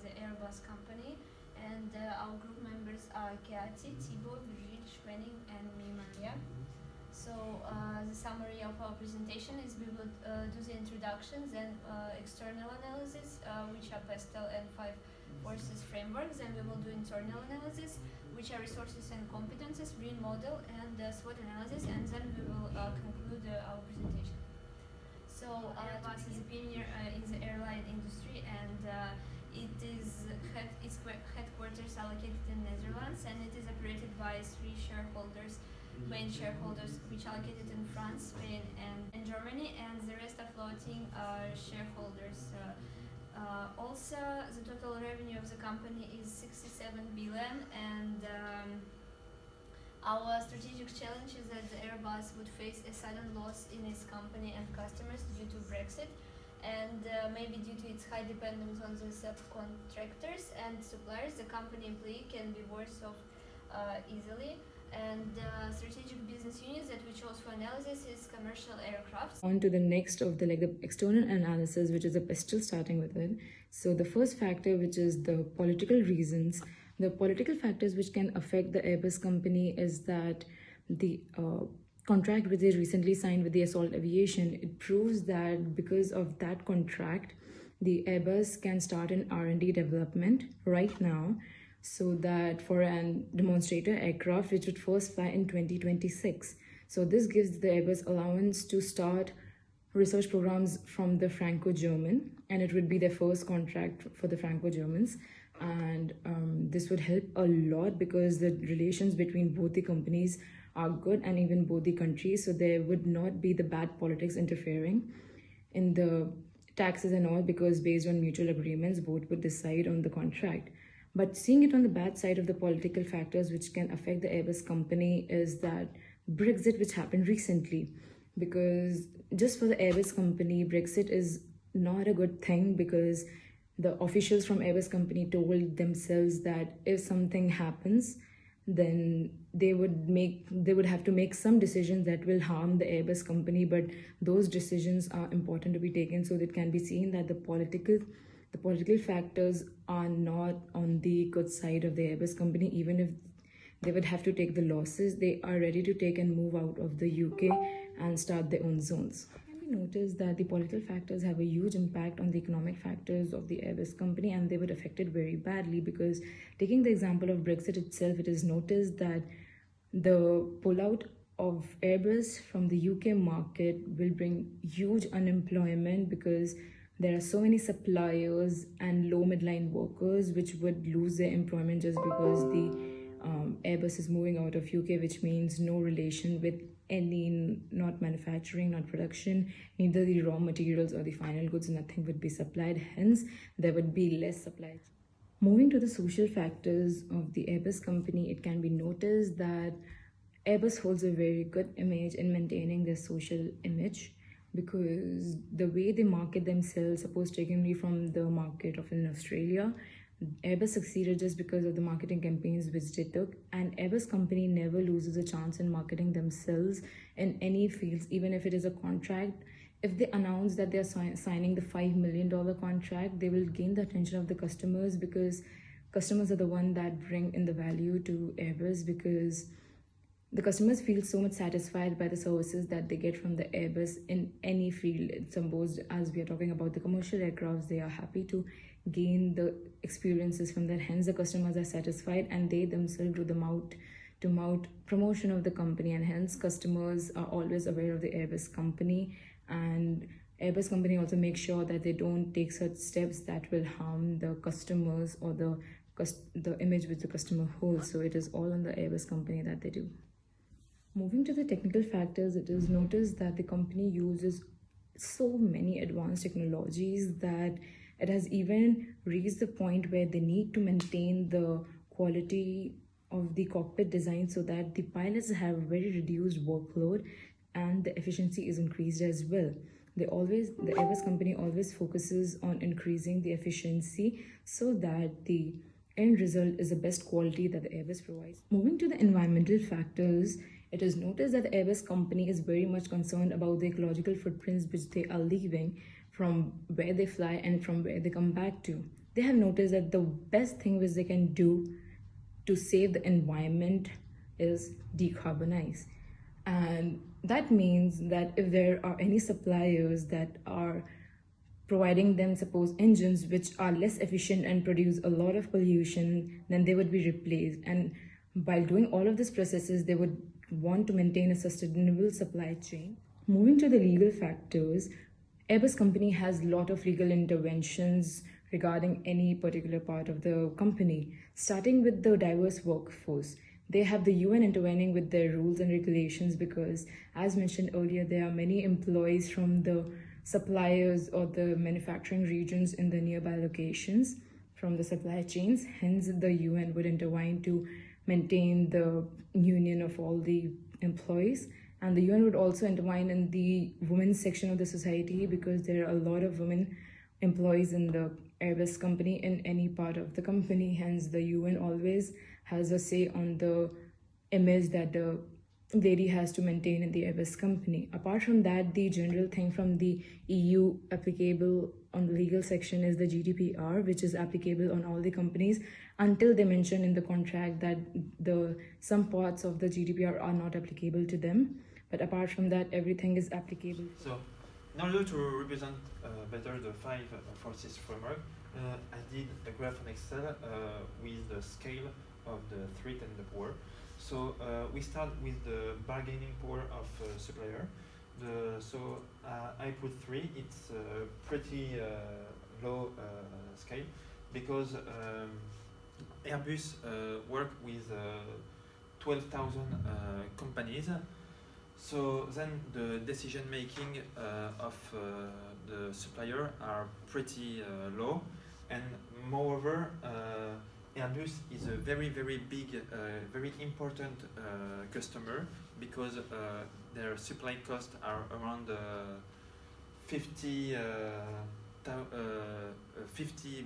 the Airbus company, and our group members are Keati, Thibaut, Brigitte, Schwenning, and me, Maria. So the summary of our presentation is we will do the introductions and external analysis, which are PESTEL and 5 forces frameworks, and we will do internal analysis, which are resources and competences, green model, and SWOT analysis, and then we will conclude our presentation. So Airbus is a pioneer in the airline industry, and its headquarters are located in Netherlands, and it is operated by 3 shareholders, main shareholders, which are located in France, Spain, and Germany, and the rest are floating shareholders. Also, the total revenue of the company is 67 billion, and our strategic challenge is that the Airbus would face a sudden loss in its company and customers due to Brexit, and maybe due to its high dependence on the subcontractors and suppliers, the company employee can be worse off easily. And strategic business units that we chose for analysis is commercial aircraft. On to the next of the external analysis, which is a PESTEL starting with it. So the first factor, which is the political reasons. The political factors which can affect the Airbus company is that the contract which they recently signed with the Assault Aviation, it proves that because of that contract, the Airbus can start an R&D development right now, so that for an demonstrator aircraft which would first fly in 2026. So this gives the Airbus allowance to start research programs from the Franco-German, and it would be their first contract for the Franco-Germans. And this would help a lot because the relations between both the companies are good, and even both the countries, so there would not be the bad politics interfering in the taxes and all, because based on mutual agreements both would decide on the contract. But seeing it on the bad side of the political factors which can affect the Airbus company is that Brexit, which happened recently, because just for the Airbus company, Brexit is not a good thing, because the officials from Airbus company told themselves that if something happens, then they would have to make some decisions that will harm the Airbus company, but those decisions are important to be taken. So it can be seen that the political factors are not on the good side of the Airbus company. Even if they would have to take the losses, they are ready to take and move out of the UK and start their own zones. We notice that the political factors have a huge impact on the economic factors of the Airbus company, and they would affect it very badly, because taking the example of Brexit itself, it is noticed that the pullout of Airbus from the UK market will bring huge unemployment, because there are so many suppliers and low midline workers which would lose their employment just because the Airbus is moving out of UK, which means no relation with any, not manufacturing, not production, neither the raw materials or the final goods, nothing would be supplied, hence there would be less supply. Moving to the social factors of the Airbus company, it can be noticed that Airbus holds a very good image in maintaining their social image, because the way they market themselves, suppose taking from the market of in Australia, Airbus succeeded just because of the marketing campaigns which they took, and Airbus company never loses a chance in marketing themselves in any fields, even if it is a contract. If they announce that they are signing the $5 million contract, they will gain the attention of the customers, because customers are the one that bring in the value to Airbus, because the customers feel so much satisfied by the services that they get from the Airbus in any field. Suppose as we are talking about the commercial aircrafts, they are happy to gain the experiences from that, hence the customers are satisfied, and they themselves do the mouth promotion of the company, and hence customers are always aware of the Airbus company. And Airbus company also makes sure that they don't take such steps that will harm the customers or the image which the customer holds. So it is all on the Airbus company that they do. Moving to the technical factors, it is noticed that the company uses so many advanced technologies that it has even reached the point where they need to maintain the quality of the cockpit design so that the pilots have very reduced workload and the efficiency is increased as well. The Airbus company always focuses on increasing the efficiency so that the end result is the best quality that the Airbus provides. Moving to the environmental factors, it is noticed that the Airbus company is very much concerned about the ecological footprints which they are leaving, from where they fly and from where they come back to. They have noticed that the best thing which they can do to save the environment is decarbonize. And that means that if there are any suppliers that are providing them, suppose, engines which are less efficient and produce a lot of pollution, then they would be replaced. And while doing all of these processes, they would want to maintain a sustainable supply chain. Moving to the legal factors, Airbus company has a lot of legal interventions regarding any particular part of the company, starting with the diverse workforce. They have the UN intervening with their rules and regulations because, as mentioned earlier, there are many employees from the suppliers or the manufacturing regions in the nearby locations from the supply chains. Hence, the UN would intervene to maintain the union of all the employees. And the UN would also intervene in the women's section of the society because there are a lot of women employees in the Airbus company in any part of the company. Hence, the UN always has a say on the image that the lady has to maintain in the Airbus company. Apart from that, the general thing from the EU applicable on the legal section is the GDPR, which is applicable on all the companies until they mention in the contract that some parts of the GDPR are not applicable to them. But apart from that, everything is applicable. So, in order to represent better the five forces framework, I did a graph on Excel with the scale of the threat and the power. So we start with the bargaining power of supplier. I put 3. It's a pretty low scale because Airbus work with 12,000 companies. So then the decision making of the supplier are pretty low, and moreover Airbus is a very big, very important customer because their supply costs are around 50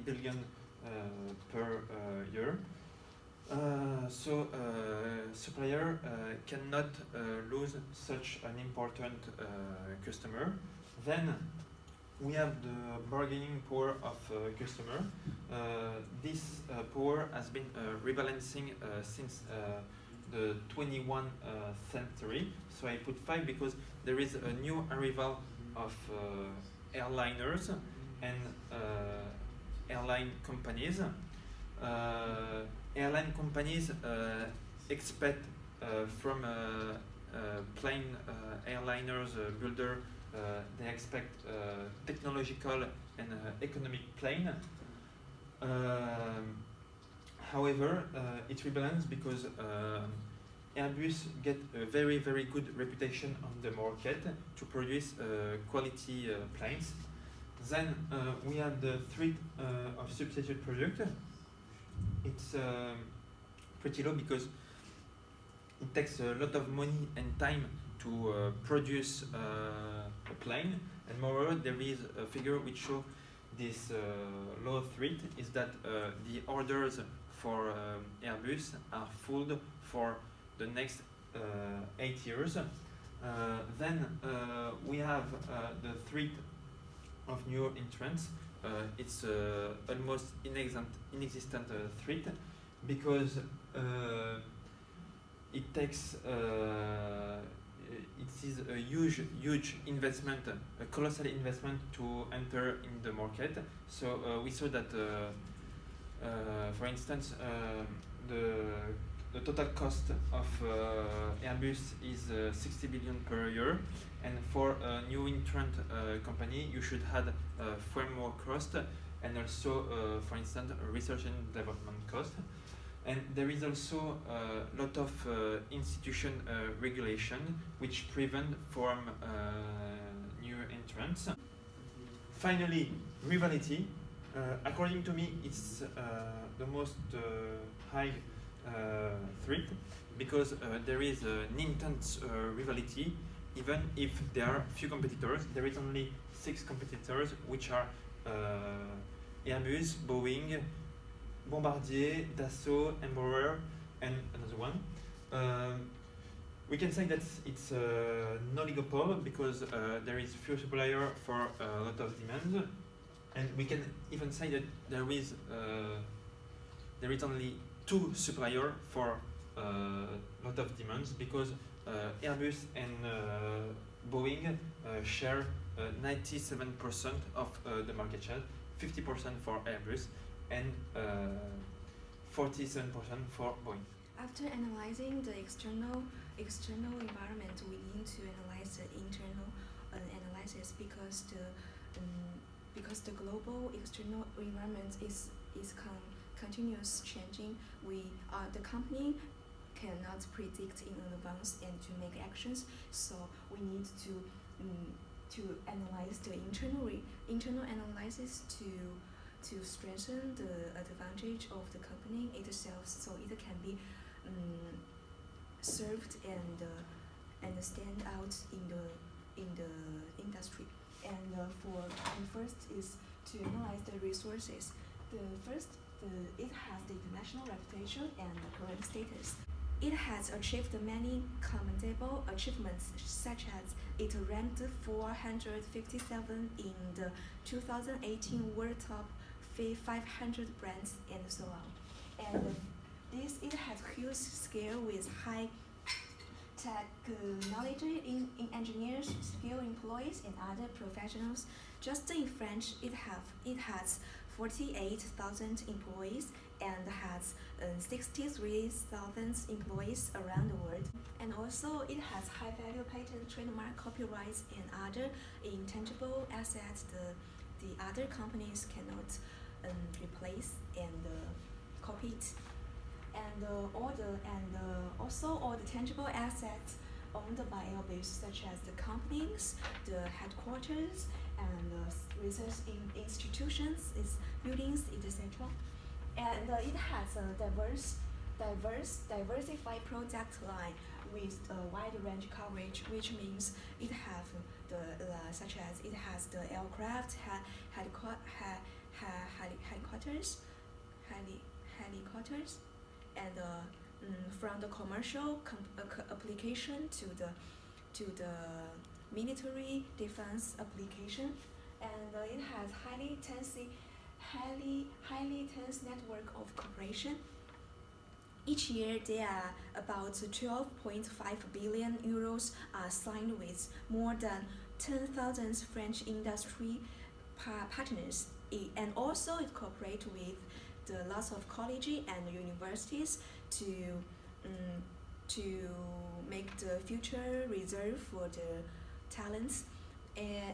billion per year. Supplier cannot lose such an important customer. Then we have the bargaining power of customer. This power has been rebalancing since the 21st century. So I put 5 because there is a new arrival of airliners and airline companies. Airline companies expect from plane airliners builder, they expect technological and economic plane. However, it rebalanced because Airbus get a very good reputation on the market to produce quality planes. Then we have the threat of substitute product. It's pretty low because it takes a lot of money and time to produce a plane, and moreover there is a figure which shows this low threat is that the orders for Airbus are full for the next 8 years. Then we have the threat of new entrants. It's almost inexistent threat because it takes it is a huge investment, a colossal investment to enter in the market. So we saw that, for instance, the total cost of Airbus is 60 billion per year, and for a new entrant company, you should add framework cost and also, for instance, research and development cost. And there is also a lot of institution regulation which prevent from new entrants. Finally, rivalry. According to me, it's the most high threat because there is an intense rivalry. Even if there are few competitors, there is only 6 competitors, which are Airbus, Boeing, Bombardier, Dassault, Embraer, and another one. We can say that it's an oligopoly because there is few suppliers for a lot of demand, and we can even say that there is only two suppliers for a lot of demands because Airbus and Boeing share 97% of the market share, 50% for Airbus and 47% for Boeing. After analyzing the external environment, we need to analyze the internal analysis because the global external environment is continuous changing. The company cannot predict in advance and to make actions, so we need to analyze the internal analysis to strengthen the advantage of the company itself, so it can be served and stand out in the industry. And first is to analyze the resources. It has the international reputation and the current status. It has achieved many commendable achievements, such as it ranked 457 in the 2018 World Top 500 brands and so on. And it has huge scale with high technology in engineers, skilled employees, and other professionals. Just in French, it has 48,000 employees and has 63,000 employees around the world. And also, it has high-value patent, trademark, copyrights, and other intangible assets the other companies cannot replace and copy it. And also all the tangible assets owned by Airbus, such as the companies, the headquarters, and research institutions, its buildings, etc. And it has a diversified product line with a wide range coverage, which means it have such as it has the aircraft helicopters, and from the commercial application to the military defense application, and it has highly tense network of cooperation. Each year, there are about 12.5 billion euros signed with more than 10,000 French industry partners, and also it cooperates with the lots of colleges and universities to make the future reserve for the talents.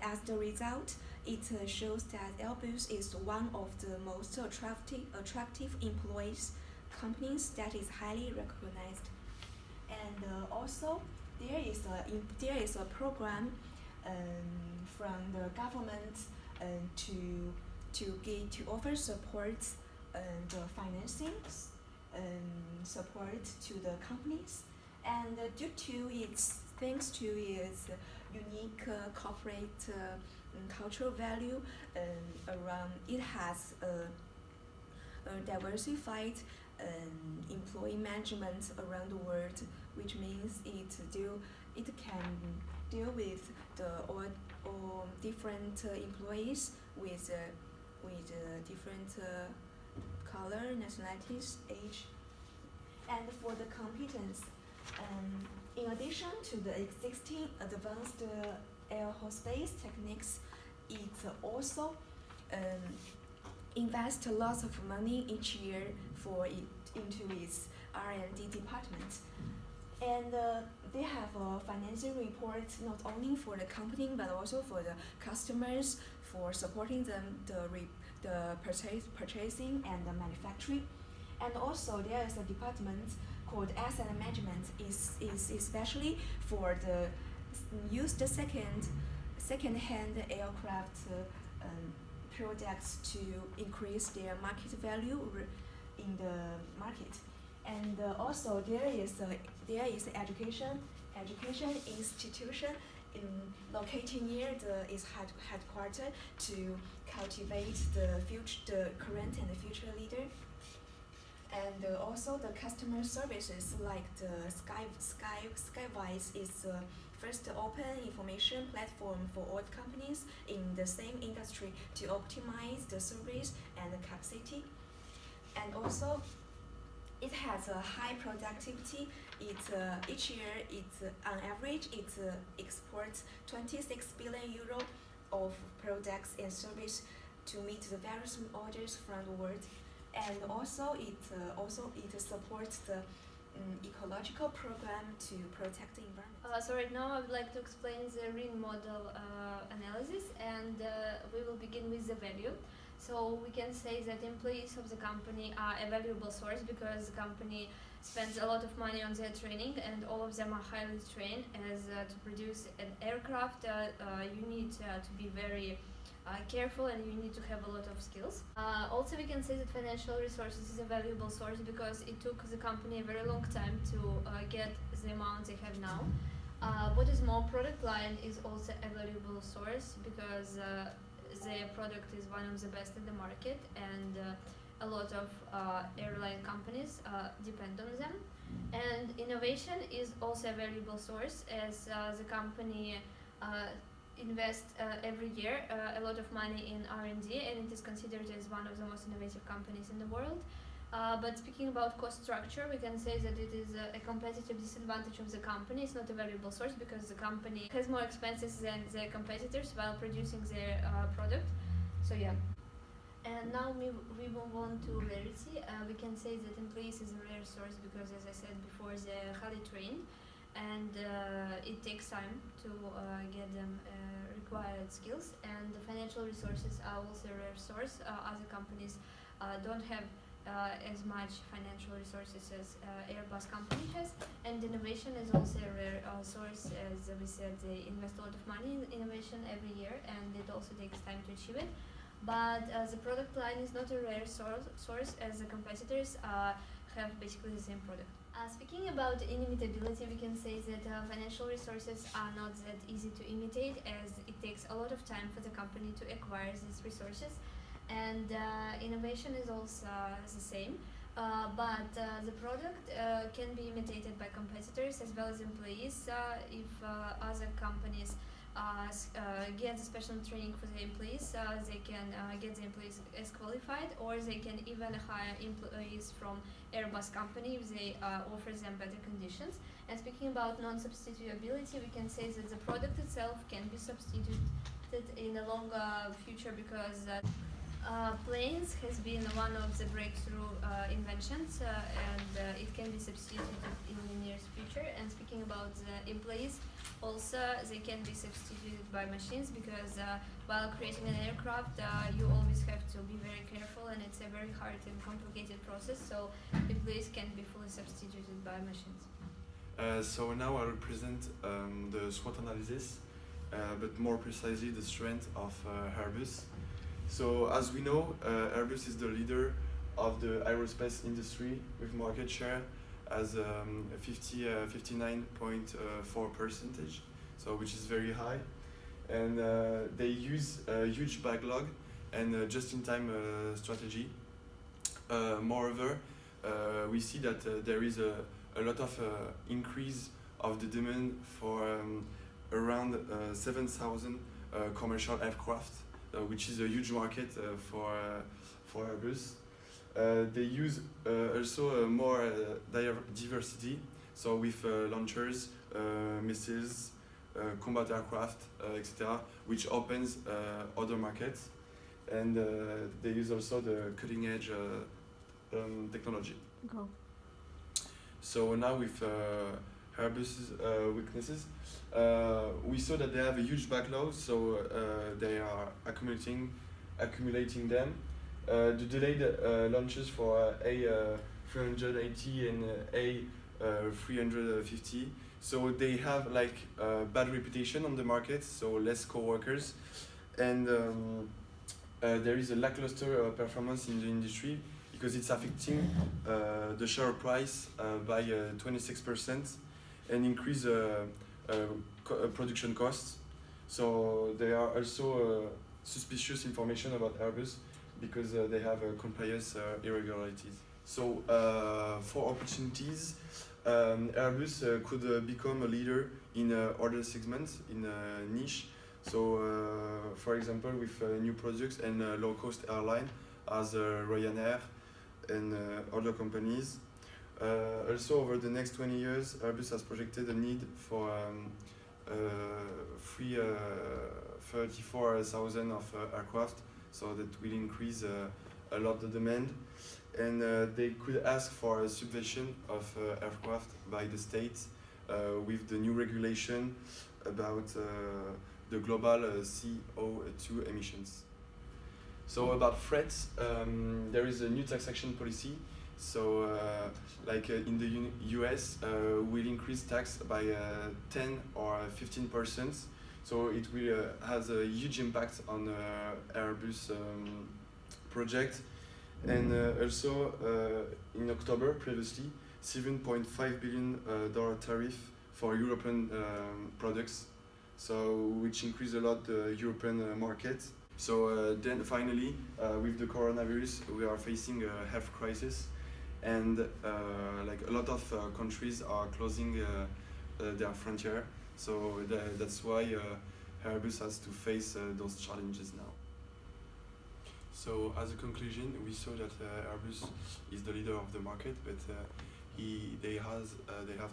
As the result, it shows that Airbus is one of the most attractive employees companies that is highly recognized. And also there is a program from the government to offer support the financing support to the companies, and thanks to its unique corporate cultural value around, it has a diversified employee management around the world, which means it can deal with all different employees with different color, nationalities, age. And for the competence, in addition to the existing advanced air hostess techniques, it also invests lots of money each year into its R&D department. And they have a financing report not only for the company but also for the customers, for supporting them the purchasing and the manufacturing. And also there is a department called asset management, is especially for the used second-hand aircraft products to increase their market value in the market. And also there is education institution located near its headquarters to cultivate the current and the future leader. And also the customer services like the Skywise is the first open information platform for all companies in the same industry to optimize the service and the capacity. And also it has a high productivity. Each year on average it exports 26 billion euro of products and service to meet the various orders from the world. And also it supports the ecological program to protect the environment. So right now I would like to explain the RIN model analysis, and we will begin with the value. So we can say that employees of the company are a valuable source because the company spends a lot of money on their training, and all of them are highly trained. As to produce an aircraft, you need to be very careful, and you need to have a lot of skills. Also, we can say that financial resources is a valuable source because it took the company a very long time to get the amount they have now. What is more, product line is also a valuable source because their product is one of the best in the market, and a lot of airline companies depend on them. And innovation is also a valuable source as the company invest every year a lot of money in R&D, and it is considered as one of the most innovative companies in the world. But speaking about cost structure, we can say that it is a competitive disadvantage of the company. It's not a valuable source because the company has more expenses than their competitors while producing their product. So yeah. And now we move on to rarity. We can say that employees is a rare source because, as I said before, they're highly trained, and it takes time to get them required skills. And the financial resources are also a rare source. Other companies don't have as much financial resources as Airbus company has. And innovation is also a rare source. As we said, they invest a lot of money in innovation every year, and it also takes time to achieve it. But the product line is not a rare source as the competitors have basically the same product. Speaking about imitability, we can say that financial resources are not that easy to imitate, as it takes a lot of time for the company to acquire these resources. And innovation is also the same. But the product can be imitated by competitors as well as employees if other companies get special training for the employees. They can get the employees as qualified, or they can even hire employees from Airbus company if they offer them better conditions. And speaking about non-substitutability, we can say that the product itself can be substituted in the longer future because planes has been one of the breakthrough inventions, and it can be substituted in the nearest future. And speaking about the employees, also they can be substituted by machines because while creating an aircraft, you always have to be very careful, and it's a very hard and complicated process. So employees can be fully substituted by machines. So now I will present the SWOT analysis, but more precisely the strength of Airbus. So as we know, Airbus is the leader of the aerospace industry with market share as 59.4%, so which is very high. And they use a huge backlog and just-in-time strategy. Moreover, we see that there is a lot of increase of the demand for around 7,000 commercial aircraft, which is a huge market for Airbus. They use also more diversity, so with launchers, missiles, combat aircraft, etc., which opens other markets. And they use also the cutting edge technology. Go. So now with Airbus's weaknesses, we saw that they have a huge backlog, so they are accumulating them. The delayed launches for A380 and A350, so they have like bad reputation on the market, so less co-workers, and there is a lackluster performance in the industry because it's affecting the share price by 26% and increase production costs. So there are also suspicious information about Airbus because they have compliance irregularities. So for opportunities, Airbus could become a leader in other segments, in a niche. So for example, with new products and low-cost airline as Ryanair and other companies. Also, over the next 20 years, Airbus has projected a need for 34,000 of aircraft, so that will increase a lot the demand. And they could ask for a subvention of aircraft by the state with the new regulation about the global CO2 emissions. So about threats, there is a new taxation policy. So like in the US, will increase tax by 10 or 15%. So it will has a huge impact on Airbus project. And also in October previously, $7.5 billion tariff for European products, so which increase a lot the European market. So then finally, with the coronavirus, we are facing a health crisis, and like a lot of countries are closing their frontier. So that's why Airbus has to face those challenges now. So as a conclusion, we saw that Airbus is the leader of the market, but they have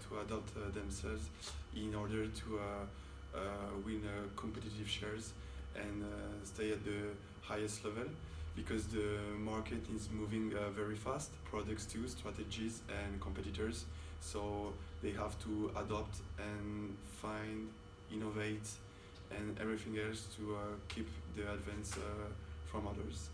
to adapt themselves in order to win competitive shares and stay at the highest level, because the market is moving very fast, products too, strategies and competitors. So they have to adopt and find, innovate, and everything else to keep the advance from others.